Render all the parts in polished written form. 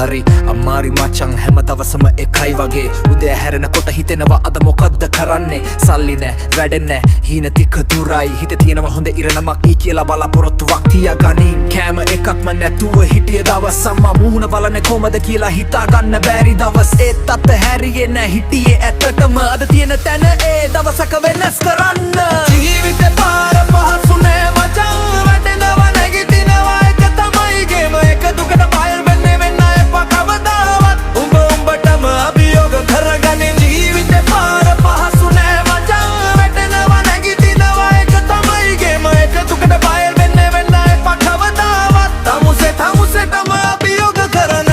හරි අමාරි මචං හැම දවසම එකයි වගේ උදේ හැරෙනකොට හිතෙනවා අද මොකද්ද කරන්නේ සල්ලි නෑ වැඩ නෑ හීන ටික දුරයි හිත තියෙනවා හොඳ ඉරණමක් ඊ කියලා බලාපොරොත්තුවක් තියාගනින් කෑම එකක්ම නැතුව හිටිය දවස් අම්මා මුහුණ බලන්නේ කොහමද කියලා හිතා ගන්න බැරි දවස් ඒත් අත හැරියේ නෑ හිටියේ ඇත්තටම අද තියෙන තැන ඒ දවසක වෙනස් කරන්න ජීවිතේ පාර පහසු නෑ මචං වැටෙනවා නැගිටිනවා එක තමයි ගේම එක දුකට බයල් වෙන්නේ වෙන්න එපා කවදාවත් උඹ උඹටම අභියෝග කරගනින් ජීවිතේ පාර පහසු නෑ මචං වැටෙනවා නැගිටිනවා එක තමයි ගේම එක දුකට බයල් වෙන්නේ වෙන්න එපා කවදාවත් තමුසෙටම අභියෝග කරන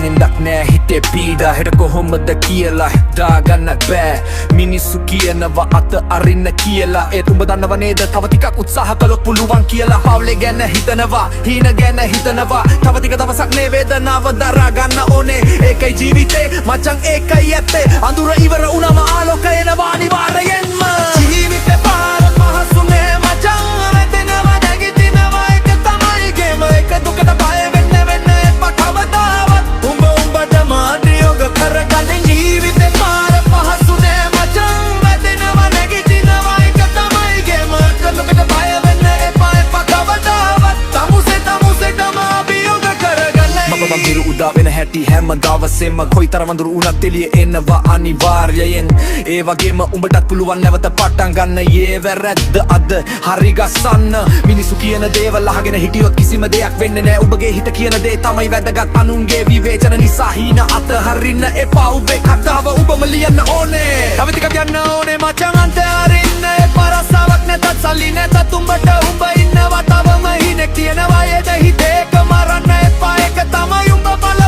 නින්දක් නෑ හිතේ පීඩා හෙට කොහොමද කියලා හිතාගන්න බෑ මිනිස්සු කියනවා අත අරින්න කියලා ඒත් උඹ දන්නව නේද තව ටිකක් උත්සාහ කළොත් පුළුවන් කියලා පවුලේ ගැන හිතනවා හීන ගැන හිතනවා තව ටික දවසක් නේ වේදනාව දරා ගන්න ඕනේ ඒකයි ජීවිතේ මචං ඒකයි ඇත්තේ අඳුර ඉවර වුණාම ආලෝකය එනවා අනිවාර්යෙන්ම ජීවිතේ පාර පහසු නෑ මචං වැටෙනවා නැගිටිනවා එක තමයි ගේම එක දුකට බය වෙන්න එපා කවදාවත් උඹ උඹටම අභියෝග කරගන්න ජීවිතේ පාර පහසු නෑ මචං වැටෙනවා නැගිටිනවා එක තමයි ගේම එක දුකට බය වෙන්න එපා කවදාවත් තමුසෙටම අභියෝග කරගන්න මම මිරු උදා වෙන හැටි හැම දවසෙම කොයිතරම් අඳුරු වුණත් එළිය එනවා අනිවාර්යයෙන් ඒ වගේම උඹටත් පුළුවන් නැවත පටන් ගන්න යේ වැරද්ද අද හරි ගස්සන්න මිනිසු කියන දේවල් අහගෙන හිටියොත් කිසිම දෙයක් වෙන්නේ නෑ ඔබගේ හිත කියන දේ තමයි වැදගත් අනුන්ගේ විවේචන නිසා හීන අත හරින්න එපා ඔබේ කතාව ඔබම ලියන්න ඕනේ තව ටිකක් යන්න ඕනේ මචං අන්ත අරින්න එපා රසාවක් නැතත් සල්ලි නැතත් උඹට උඹ ඉන්නවා තවම හිනෙක් තියෙනවා ඒද හිතේක මරන්න එපා ඒක තමයි උඹ බල